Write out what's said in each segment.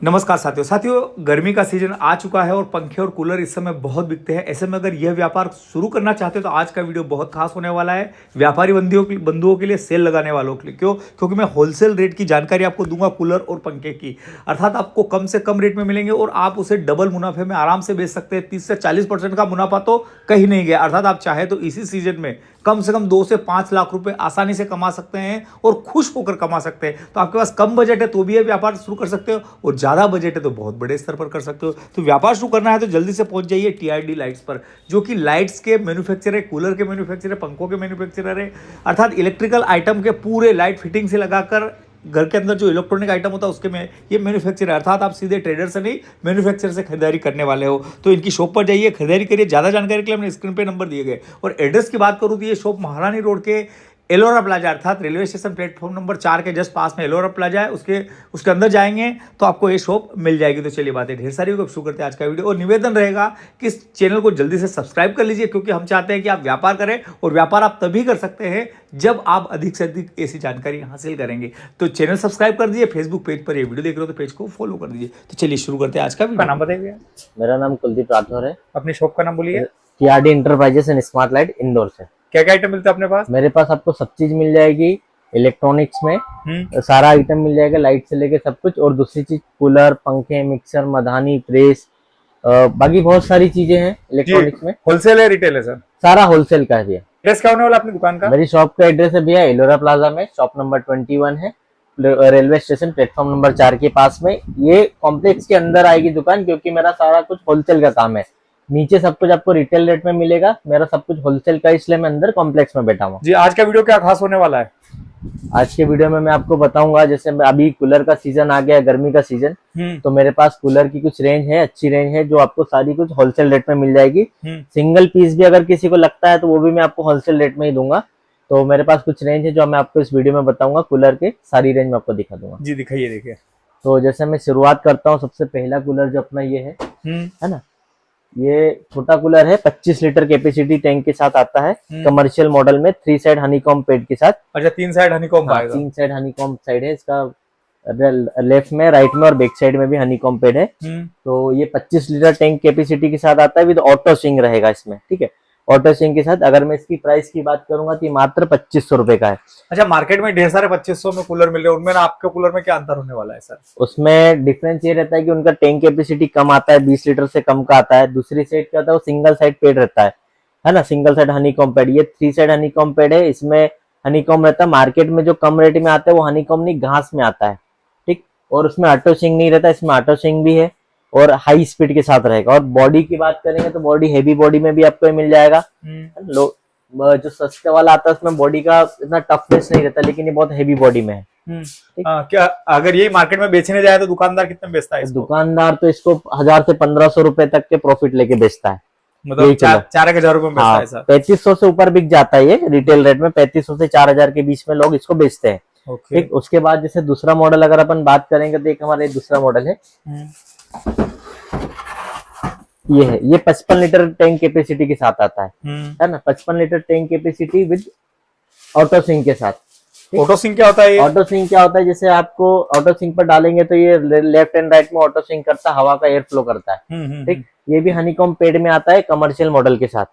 नमस्कार साथियों, गर्मी का सीजन आ चुका है और पंखे और कूलर इस समय बहुत बिकते हैं। ऐसे में अगर यह व्यापार शुरू करना चाहते हो तो आज का वीडियो बहुत खास होने वाला है। व्यापारी बंधुओं के लिए, सेल लगाने वालों के लिए। क्यों? क्योंकि मैं होलसेल रेट की जानकारी आपको दूंगा कूलर और पंखे की। अर्थात आपको कम से कम रेट में मिलेंगे और आप उसे डबल मुनाफे में आराम से बेच सकते हैं। 30 से 40% का मुनाफा तो कहीं नहीं गया। अर्थात आप चाहे तो इसी सीजन में कम से कम 2 से 5 लाख रुपए आसानी से कमा सकते हैं और खुश होकर कमा सकते हैं। तो आपके पास कम बजट है तो भी ये व्यापार शुरू कर सकते हो और ज़्यादा बजट है तो बहुत बड़े स्तर पर कर सकते हो। तो व्यापार शुरू करना है तो जल्दी से पहुंच जाइए टीआरडी लाइट्स पर, जो कि लाइट्स के मैन्युफैक्चरर है, कूलर के मैन्युफैक्चरर है, पंखों के मैन्युफैक्चरर है। अर्थात इलेक्ट्रिकल आइटम के पूरे लाइट फिटिंग से लगाकर घर के अंदर जो इलेक्ट्रॉनिक आइटम होता है उसके में ये मैन्युफैक्चर है। अर्थात आप सीधे ट्रेडर से नहीं, मैन्युफैक्चरर से खरीदारी करने वाले हो तो इनकी शॉप पर जाइए, खरीदारी करिए। ज़्यादा जानकारी के लिए हमने स्क्रीन पे नंबर दिए गए। और एड्रेस की बात करूँ तो ये शॉप महारानी रोड के एलोरा प्लाजा अर्थात रेलवे स्टेशन प्लेटफॉर्म नंबर 4 के जस्ट पास में एलोरा प्लाजा है। उसके अंदर जाएंगे तो आपको ये शॉप मिल जाएगी। तो चलिए, बातें ढेर सारी होगी, शुरू करते हैं आज का वीडियो। और निवेदन रहेगा कि इस चैनल को जल्दी से सब्सक्राइब कर लीजिए, क्योंकि हम चाहते हैं कि आप व्यापार करें और व्यापार आप तभी कर सकते हैं जब आप अधिक से अधिक ऐसी जानकारी हासिल करेंगे। तो चैनल सब्सक्राइब कर दीजिए, फेसबुक पेज पर ये वीडियो देख रहे हो तो पेज को फॉलो कर दीजिए। तो चलिए शुरू करते हैं आज का वीडियो। नाम बताइए। मेरा नाम कुलदीप राठौर है। अपनी शॉप का नाम बोलिए। TRD enterprises and smart light Indore से। क्या क्या आइटम मिलता है अपने पास? मेरे पास आपको सब चीज मिल जाएगी इलेक्ट्रॉनिक्स में। सारा आइटम मिल जाएगा, लाइट से लेके सब कुछ। और दूसरी चीज कूलर, पंखे, मिक्सर, मधानी, प्रेस, बाकी बहुत सारी चीजें हैं इलेक्ट्रॉनिक्स में। होलसेल है, रिटेल है सर? सारा होलसेल का है भैया। एड्रेस क्या होने वाला अपनी दुकान का? मेरी शॉप का एड्रेस है भैया एलोरा प्लाजा में, शॉप नंबर 21 है, रेलवे स्टेशन प्लेटफॉर्म नंबर 4 के पास में। ये कॉम्प्लेक्स के अंदर आएगी दुकान, क्योंकि मेरा सारा कुछ होलसेल का काम है। नीचे सब कुछ आपको रिटेल रेट में मिलेगा, मेरा सब कुछ होलसेल का, इसलिए मैं अंदर कॉम्प्लेक्स में बैठा हूँ। जी, आज का वीडियो क्या खास होने वाला है? आज के वीडियो में मैं आपको बताऊंगा, जैसे अभी कूलर का सीजन आ गया, गर्मी का सीजन, तो मेरे पास कूलर की कुछ रेंज है, अच्छी रेंज है, जो आपको सारी कुछ होलसेल रेट में मिल जाएगी। सिंगल पीस भी अगर किसी को लगता है तो वो भी मैं आपको होलसेल रेट में ही दूंगा। तो मेरे पास कुछ रेंज है जो मैं आपको इस वीडियो में बताऊंगा, कूलर के सारी रेंज में आपको दिखा दूंगा। जी दिखाइए। देखिए, तो जैसे मैं शुरुआत करता हूँ, सबसे पहला कूलर जो अपना ये है ना, ये छोटा कूलर है, 25 लीटर कैपेसिटी टैंक के साथ आता है, कमर्शियल मॉडल में, 3 साइड हनीकॉम पेड के साथ। अच्छा, 3 साइड हनीकॉम आएगा? 3 साइड हनीकॉम साइड है इसका, लेफ्ट में, राइट में और बैक साइड में भी हनीकॉम पेड है। तो ये 25 लीटर टैंक कैपेसिटी के साथ आता है, विद ऑटो स्विंग रहेगा इसमें, ठीक है, ऑटो स्विंग के साथ। अगर मैं इसकी प्राइस की बात करूंगा तो ये मात्र 2500 रुपए का है। अच्छा, मार्केट में ढेर सारे 2500 में कूलर मिल रहे हैं, उनमें ना आपके कूलर में क्या अंतर होने वाला है सर? उसमें डिफरेंस ये रहता है कि उनका टैंक कैपेसिटी कम आता है, 20 लीटर से कम का आता है। दूसरी साइड क्या होता है, वो सिंगल साइड पेड रहता है ना, सिंगल साइड हनीकॉम पेड। ये 3 साइड हनीकॉम पेड है, इसमें हनीकॉम रहता है। मार्केट में जो कम रेट में आता है वो हनीकॉम नहीं, घास में आता है, ठीक। और उसमें ऑटो स्विंग नहीं रहता, इसमें ऑटो स्विंग भी है और हाई स्पीड के साथ रहेगा। और बॉडी की बात करेंगे तो बॉडी हैवी बॉडी में भी आपको मिल जाएगा। जो सस्ते वाला आता है उसमें बॉडी का इतना टफनेस नहीं रहता, लेकिन ये बहुत हैवी बॉडी में है। क्या अगर ये मार्केट में बेचने जाए तो दुकानदार कितने बेचता है इसको? दुकानदार तो इसको 1000 से 1500 रुपए तक के प्रॉफिट लेके बेचता है। मतलब 4000 रुपए में बेचता है सर? 3500 से ऊपर बिक जाता है ये रिटेल रेट में, 3500 से 4000 के बीच में लोग इसको बेचते हैं। ठीक, उसके बाद जैसे दूसरा मॉडल अगर अपन बात करेंगे तो एक हमारा दूसरा मॉडल है, ये है, ये 55 लीटर टैंक कैपेसिटी के साथ आता है ना, 55 litre tank capacity with auto swing के साथ। ऑटो स्विंग क्या होता है? ऑटो स्विंग क्या होता है, जैसे आपको ऑटो स्विंग पर डालेंगे तो ये लेफ्ट एंड राइट में ऑटो स्विंग करता है, हवा का एयर फ्लो करता है, ठीक। ये भी हनीकॉम पेड में आता है, कमर्शियल मॉडल के साथ,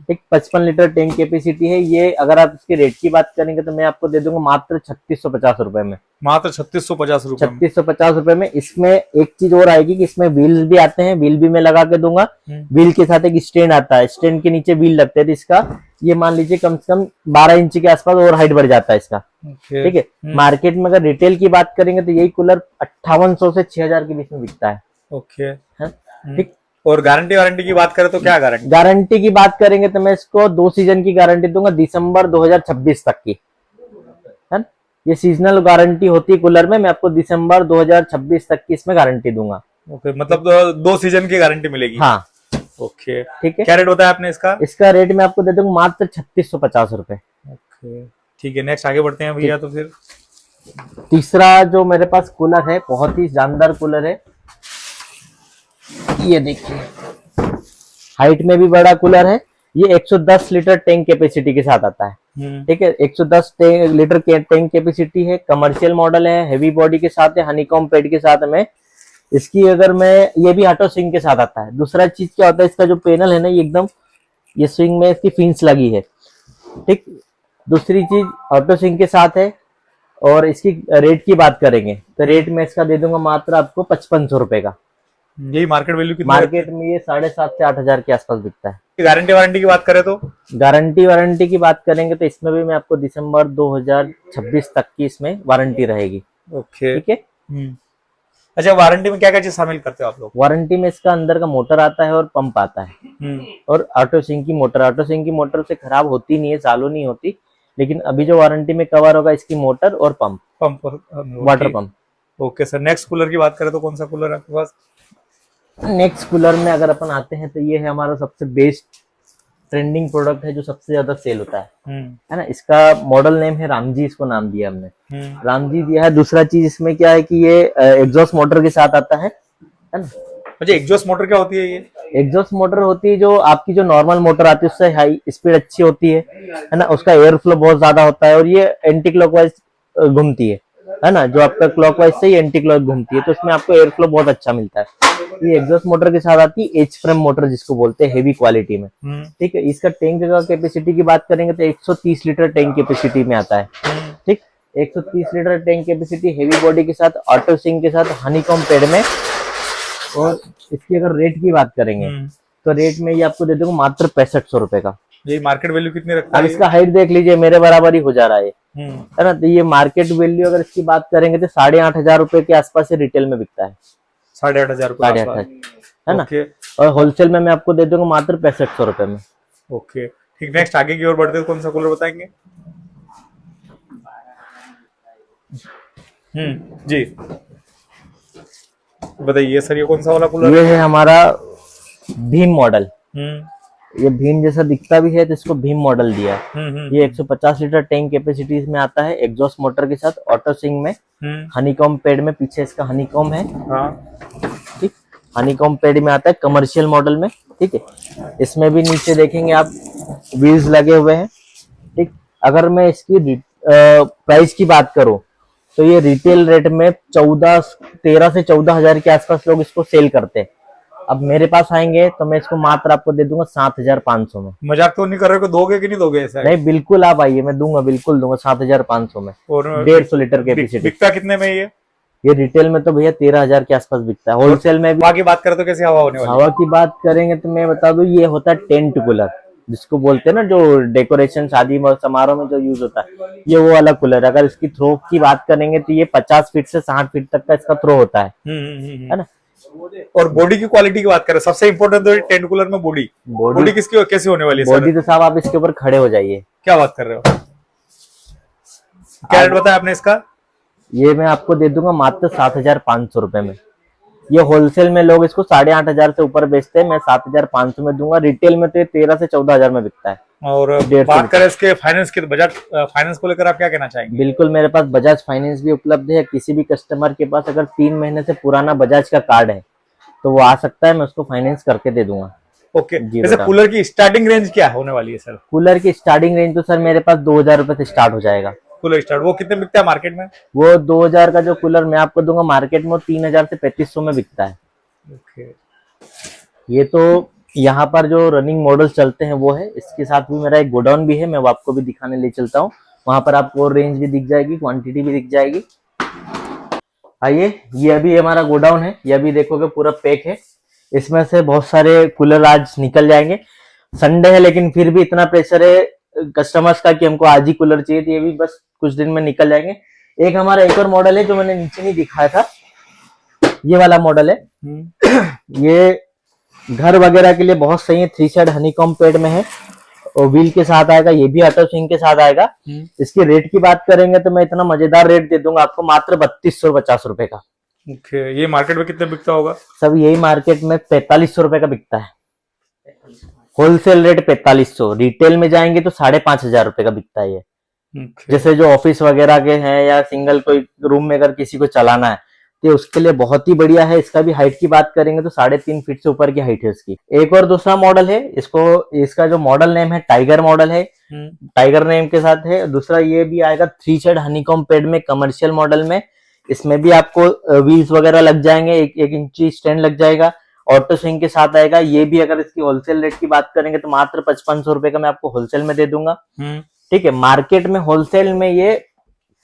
ठीक। 55 लीटर टैंक कैपेसिटी है ये। अगर आप इसके रेट की बात करेंगे तो मैं आपको दे दूंगा मात्र 3650 रुपए में। मात्र 3650 रुपए? 3650 रुपए में। इसमें एक चीज और आएगी कि इसमें व्हील भी आते हैं, व्हील भी मैं लगा के दूंगा। व्हील के साथ एक स्टैंड आता है, स्टैंड के नीचे व्हील लगते हैं, इसका ये मान लीजिए कम से कम 12 इंच के आसपास और हाइट बढ़ जाता है इसका, ठीक है। मार्केट में अगर रिटेल की बात करेंगे तो यही कूलर 5800 से 6000 के बीच में बिकता है, ओके, ठीक। और गारंटी वारंटी की बात करें तो क्या गारंटी? गारंटी की बात करेंगे तो मैं इसको 2 सीजन की गारंटी दूंगा, दिसंबर 2026 तक की, है। ये सीजनल गारंटी होती है कूलर में, मैं आपको दिसंबर 2026 तक की इसमें गारंटी दूंगा। ओके, मतलब 2 सीजन की गारंटी मिलेगी? हाँ, ओके, ठीक है। क्या रेट होता है आपने इसका? इसका रेट मैं आपको दे दूंगा मात्र 3650 रुपए। ओके, ठीक है, नेक्स्ट आगे बढ़ते हैं भैया। तो फिर तीसरा जो मेरे पास कूलर है, बहुत ही शानदार कूलर है, ये देखिए, हाइट में भी बड़ा कूलर है। ये 110 लीटर टैंक कैपेसिटी के साथ आता है, ठीक है। 110 लीटर टैंक कैपेसिटी है, कमर्शियल मॉडल है, हेवी बॉडी के साथ है, हनीकॉम पेड के साथ में। इसकी अगर मैं, ये भी ऑटो स्विंग के साथ आता है। दूसरा चीज क्या होता है, इसका जो पैनल है ना, ये एकदम, ये स्विंग में इसकी फिन्स लगी है, ठीक। दूसरी चीज ऑटो स्विंग के साथ है। और इसकी रेट की बात करेंगे तो रेट में इसका दे दूंगा मात्र आपको 5500 रुपए का। यही मार्केट वैल्यू कितना? मार्केट में ये 7,500 से 8,000 के आसपास बिकता है। गारंटी वारंटी की बात करें तो? गारंटी वारंटी की बात करेंगे तो इसमें भी मैं आपको दिसंबर 2026 तक की इसमें वारंटी रहेगी। ओके, ठीक है। अच्छा, वारंटी में क्या क्या चीज शामिल करते हो आप लोग? वारंटी में इसका अंदर का मोटर आता है और पंप आता है, और ऑटो सिंक की मोटर। ऑटो सिंक की मोटर से खराब होती नहीं है, चालू नहीं होती, लेकिन अभी जो वारंटी में कवर होगा इसकी मोटर और pump, water pump. Okay sir, next cooler की बात करें तो कौन सा कूलर है आपके पास? नेक्स्ट कूलर में अगर अपन आते हैं तो ये है हमारा सबसे बेस्ट ट्रेंडिंग प्रोडक्ट है, जो सबसे ज्यादा सेल होता है ना। इसका मॉडल नेम है रामजी, इसको नाम दिया हमने, रामजी दिया है। दूसरा चीज इसमें क्या है कि ये एग्जॉस्ट मोटर के साथ आता है ना। अच्छा, एग्जॉस्ट मोटर क्या होती है ये? एग्जॉस्ट मोटर होती है जो आपकी जो नॉर्मल मोटर आती है उससे हाई स्पीड अच्छी होती है ना। उसका एयर फ्लो बहुत ज्यादा होता है और ये एंटी क्लॉकवाइज घूमती है ना। जो आपका क्लॉकवाइज से ही एंटी क्लॉक घूमती है, तो उसमें आपको एयर फ्लो बहुत अच्छा मिलता है। ये एग्जॉस्ट मोटर के साथ आती है एच फ्रेम मोटर, जिसको बोलते हैं हेवी क्वालिटी में, ठीक है। इसका टैंक का कैपेसिटी की बात करेंगे तो 130 लीटर टैंक कैपेसिटी में आता है, ठीक। 130 litre tank capacity, heavy body के साथ, ऑटो सिंक के साथ, हनीकॉम पैड में। और इसकी अगर रेट की बात करेंगे तो रेट में ये आपको दे दूंगा मात्र 6500 रुपए का। ये मार्केट वैल्यू कितनी रखता अब है? इसका हाइट देख लीजिए, मेरे बराबर ही हो जा रहा है ना। तो ये मार्केट वैल्यू अगर इसकी बात करेंगे तो 8,500 रुपए के आसपास से रिटेल में बिकता है। 8,500 8,500 है ना। और होलसेल में मैं आपको दे दूंगा मात्र 6500 रुपए में। ओके, ठीक। नेक्स्ट आगे की ओर बढ़ते, कौन सा कूलर बताएंगे? जी बताइए सर, ये कौन सा वाला कूलर? ये है हमारा भीम मॉडल। ये भीम जैसा दिखता भी है तो इसको भीम मॉडल दिया है। ये 150 लीटर टैंक कैपेसिटी में आता है, एग्जॉस्ट मोटर के साथ, ऑटो सिंक में, हनीकॉम पैड में, पीछे इसका हनीकॉम है, ठीक। हनीकॉम पैड में आता है, कमर्शियल मॉडल में, ठीक है। इसमें भी नीचे देखेंगे आप व्हील्स लगे हुए हैं, ठीक। अगर मैं इसकी प्राइस की बात करूं तो ये रिटेल रेट में 13 से 14,000 के आसपास लोग इसको सेल करते हैं। अब मेरे पास आएंगे तो मैं इसको मात्र आपको दे दूंगा 7,500 में। मजाक तो नहीं कर रहे हो? दोगे कि नहीं दोगे ऐसा? नहीं, बिल्कुल आप आइए, मैं दूंगा, बिल्कुल दूंगा 7,500 में। और 150 लीटर कैपेसिटी। बिकता कितने में ये रिटेल में तो भैया 13,000 के आसपास बिकता है। होलसेल में भी। हवा की बात करें तो कैसी हवा होने वाली? हवा की बात करेंगे तो मैं बता दूं, ये होता है टेंट कूलर, जिसको बोलते हैं ना, जो डेकोरेशन शादी समारोह में जो यूज होता है, ये वो वाला कूलर। अगर इसकी थ्रो की बात करेंगे तो ये 50 फीट से 60 फीट तक का इसका थ्रो होता है ना। और बॉडी की क्वालिटी की बात करें, सबसे इम्पोर्टेंट तो टेंट कूलर में बॉडी किसकी कैसी होने वाली है? बॉडी तो साहब आप इसके ऊपर खड़े हो जाइए। क्या बात कर रहे हो? क्या रेट बताया आपने इसका? ये मैं आपको दे दूंगा मात्र 7,500 रुपए में। ये होलसेल में लोग इसको 8,500 से ऊपर बेचते हैं, मैं 7,500 में दूंगा। रिटेल में तो 13 से 14,000 में बिकता है। और बात करें इसके फाइनेंस की, बजाज फाइनेंस को लेकर आप क्या कहना चाहेंगे? बिल्कुल, मेरे पास बजाज फाइनेंस भी उपलब्ध है। किसी भी कस्टमर के पास अगर 3 महीने से पुराना बजाज का कार्ड है तो वो आ सकता है, मैं उसको फाइनेंस करके दे दूंगा। ओके, जैसे कूलर की स्टार्टिंग रेंज क्या होने वाली है सर? कूलर की स्टार्टिंग रेंज तो सर मेरे पास 2,000 रुपए से स्टार्ट हो जाएगा। कूलर स्टार्ट वो कितने बिकता है मार्केट में? वो 2,000 का जो कूलर मैं आपको दूंगा मार्केट में 3,000 से 3,500 में बिकता है। ओके, ये तो यहाँ पर जो रनिंग मॉडल चलते हैं वो है। इसके साथ भी मेरा एक गोडाउन भी है, मैं वो आपको भी दिखाने ले चलता हूँ। वहां पर आपको रेंज भी दिख जाएगी, क्वांटिटी भी दिख जाएगी। आइए, ये अभी हमारा गोडाउन है, ये अभी देखोगे पूरा पैक है। इसमें से बहुत सारे कूलर आज निकल जाएंगे। संडे है लेकिन फिर भी इतना प्रेशर है कस्टमर्स का कि हमको आज ही कूलर चाहिए, तो ये भी बस कुछ दिन में निकल जाएंगे। एक हमारा एक और मॉडल है जो मैंने नीचे नहीं दिखाया था, ये वाला मॉडल है। ये घर वगैरह के लिए बहुत सही है। 3 साइड हनीकॉम पैड में है और व्हील के साथ आएगा, ये भी ऑटो स्विंग के साथ आएगा। इसके रेट की बात करेंगे तो मैं इतना मजेदार रेट दे दूंगा आपको मात्र 3,250 रुपए का। ओके, ये मार्केट में कितने बिकता होगा? सब यही मार्केट में 4,500 रुपए का बिकता है। होलसेल रेट 4,500, रिटेल में जाएंगे तो 5,500 रुपए का बिकता है ये। जैसे जो ऑफिस वगैरह के हैं या सिंगल कोई रूम में अगर किसी को चलाना है तो उसके लिए बहुत ही बढ़िया है। इसका भी हाइट की बात करेंगे तो 3.5 फीट से ऊपर की हाइट है इसकी। एक और दूसरा मॉडल है, इसका जो मॉडल नेम है टाइगर मॉडल है, टाइगर नेम के साथ है। दूसरा ये भी आएगा 3 साइड हनीकॉम पैड में, कमर्शियल मॉडल में। इसमें भी आपको व्हील्स वगैरह लग जाएंगे, एक इंची स्टैंड लग जाएगा, ऑटो स्विंग के साथ आएगा। ये भी अगर इसकी होलसेल रेट की बात करेंगे तो मात्र 5500 रुपए का मैं आपको होलसेल में दे दूंगा। ठीक है, मार्केट में होलसेल में ये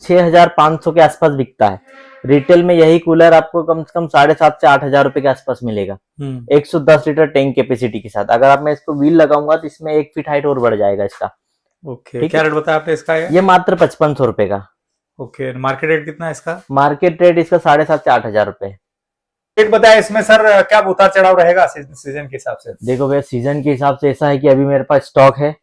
6500 के आसपास बिकता है। रिटेल में यही कूलर आपको कम से कम 7,500 से 8,000 रुपए के आसपास मिलेगा 110 लीटर टैंक कैपेसिटी के साथ। अगर आप मैं इसको व्हील लगाऊंगा तो इसमें 1 फीट हाइट और बढ़ जाएगा इसका। ओके, क्या रेट बताया आपने इसका? ये मात्र 5500 रुपए का। ओके, मार्केट रेट कितना है इसका? मार्केट रेट इसका 7,500 से 8,000 रुपए। रेट बताया इसमें सर, क्या उतार चढ़ाव रहेगा सीजन के हिसाब से? देखो भैया, सीजन के हिसाब से ऐसा है कि अभी मेरे पास स्टॉक है,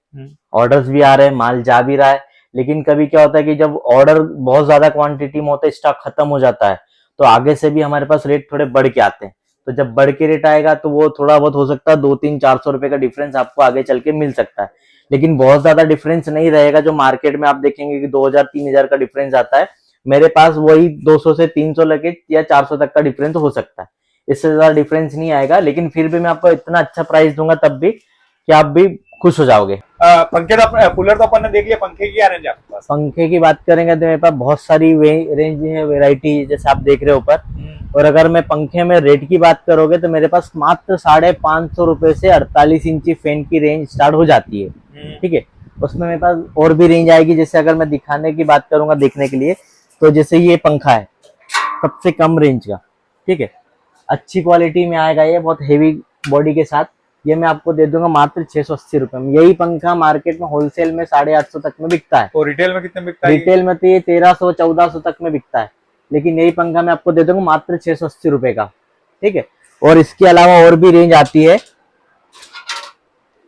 ऑर्डर्स भी आ रहे हैं, माल जा भी रहा है। लेकिन कभी क्या होता है कि जब ऑर्डर बहुत ज्यादा क्वांटिटी में होता है, स्टॉक खत्म हो जाता है, तो आगे से भी हमारे पास रेट थोड़े बढ़ के आते हैं। तो जब बढ़ के रेट आएगा तो वो थोड़ा बहुत हो सकता है 200-400 रुपए का डिफरेंस आपको आगे चल के मिल सकता है, लेकिन बहुत ज्यादा डिफरेंस नहीं रहेगा। जो मार्केट में आप देखेंगे कि 2000-3000 का डिफरेंस आता है, मेरे पास वही 200 से 300 लगे या 400 तक का डिफरेंस हो सकता है, इससे ज्यादा डिफरेंस नहीं आएगा। लेकिन फिर भी मैं आपको इतना अच्छा प्राइस दूंगा तब भी कि आप भी खुश हो जाओगे। पंखे तो कूलर तो अपन ने देख लिया, पंखे की क्या रेंज है आपके पास? पंखे की बात करेंगे तो मेरे पास बहुत सारी रेंज है, वेराइटी, जैसे आप देख रहे हो ऊपर। और अगर मैं पंखे में रेट की बात करोगे तो मेरे पास मात्र 550 रुपए से 48 इंची फैन की रेंज स्टार्ट हो जाती है। ठीक है, उसमें मेरे पास और भी रेंज आएगी। जैसे अगर मैं दिखाने की बात करूंगा देखने के लिए, तो जैसे ये पंखा है सबसे कम रेंज का, ठीक है, अच्छी क्वालिटी में आएगा, ये बहुत हेवी बॉडी के साथ। ये मैं आपको दे दूंगा मात्र 680 रुपए में। यही पंखा मार्केट में होलसेल में 850 तक में बिकता है। और रिटेल में कितने बिकता है? रिटेल में तो ये 1300-1400 तक में बिकता है, लेकिन यही पंखा मैं आपको दे दूंगा मात्र 680 रुपए का। ठीक है, और इसके अलावा और भी रेंज आती है,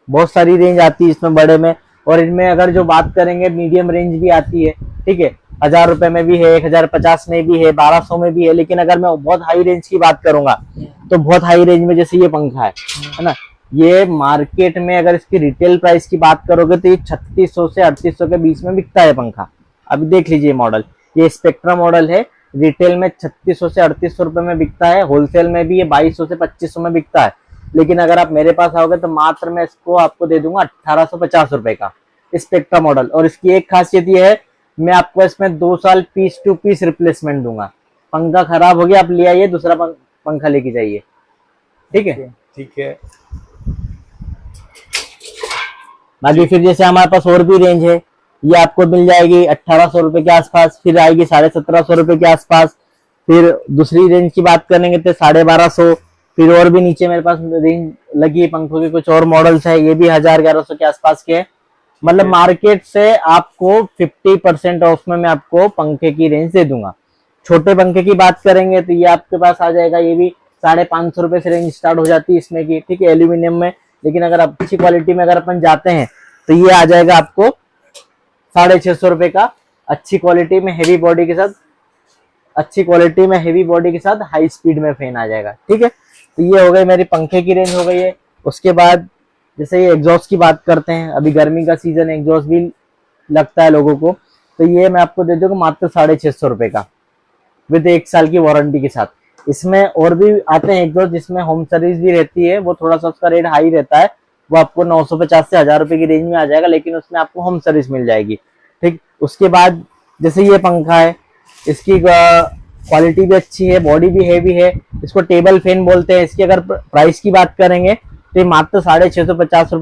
बहुत सारी रेंज आती है इसमें बड़े में। और इनमें अगर जो बात करेंगे, मीडियम रेंज भी आती है। ठीक है, 1000 रुपए में भी है, 1050 में भी है, 1200 में भी है। लेकिन अगर मैं बहुत हाई रेंज की बात करूंगा तो बहुत हाई रेंज में जैसे ये पंखा है ना, ये मार्केट में अगर इसकी रिटेल प्राइस की बात करोगे तो ये 3600 से 3800 के बीच में बिकता है पंखा। अभी देख लीजिए मॉडल, ये स्पेक्ट्रा मॉडल है, रिटेल में 3600 से 3800 रुपए में बिकता है, होलसेल में भी ये 2200 से 2500 में बिकता है। लेकिन अगर आप मेरे पास आओगे तो मात्र मैं इसको आपको दे दूंगा 1850 रुपए का स्पेक्ट्रा मॉडल। और इसकी एक खासियत ये है, मैं आपको इसमें 2 साल पीस टू पीस रिप्लेसमेंट दूंगा। पंखा खराब हो गया, आप ले आइए, दूसरा पंखा लेके जाइए। ठीक है, ठीक है। बाकी फिर जैसे हमारे पास और भी रेंज है, ये आपको मिल जाएगी 1800 रुपए के आसपास, फिर आएगी 1750 रुपए के आसपास। फिर दूसरी रेंज की बात करेंगे तो 1250। फिर और भी नीचे मेरे पास रेंज लगी है पंखों के, कुछ और मॉडल्स है, ये भी 1000-1100 के आसपास के। मतलब मार्केट से आपको 50% ऑफ में मैं आपको पंखे की रेंज दे दूंगा। छोटे पंखे की बात करेंगे तो ये आपके पास आ जाएगा, ये भी 550 रुपए से रेंज स्टार्ट हो जाती है इसमें की। ठीक है, एल्यूमिनियम में। लेकिन अगर अच्छी क्वालिटी में अगर अपन जाते हैं तो ये आ जाएगा आपको 650 रुपए का, अच्छी क्वालिटी में हेवी बॉडी के साथ, अच्छी क्वालिटी में हेवी बॉडी के साथ हाई स्पीड में फैन आ जाएगा। ठीक है, तो ये हो गई मेरी पंखे की रेंज हो गई है। उसके बाद जैसे ये एग्जॉस्ट की बात करते हैं, अभी गर्मी का सीजन है, एग्जॉस्ट भी लगता है लोगों को, तो ये मैं आपको दे दूंगा मात्र 650 रुपए का विद 1 साल की वारंटी के साथ। इसमें और भी आते हैं एग्जॉस्ट जिसमें होम सर्विस भी रहती है, वो थोड़ा सा उसका रेट हाई रहता है, वो आपको 950 से 1000 रुपए की रेंज में आ जाएगा, लेकिन उसमें आपको होम सर्विस मिल जाएगी। ठीक, उसके बाद जैसे ये पंखा है, इसकी क्वालिटी भी अच्छी है, बॉडी भी हेवी है, इसको टेबल फैन बोलते हैं। इसकी अगर प्राइस की बात करेंगे तो ये मात्र 650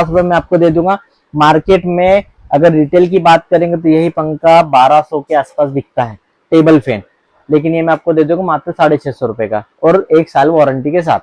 रुपए में आपको दे दूंगा। मार्केट में अगर रिटेल की बात करेंगे तो यही पंखा 1200 के आसपास बिकता है टेबल फैन, लेकिन ये मैं आपको दे दूंगा मात्र 650 रुपए का और 1 साल वारंटी के साथ।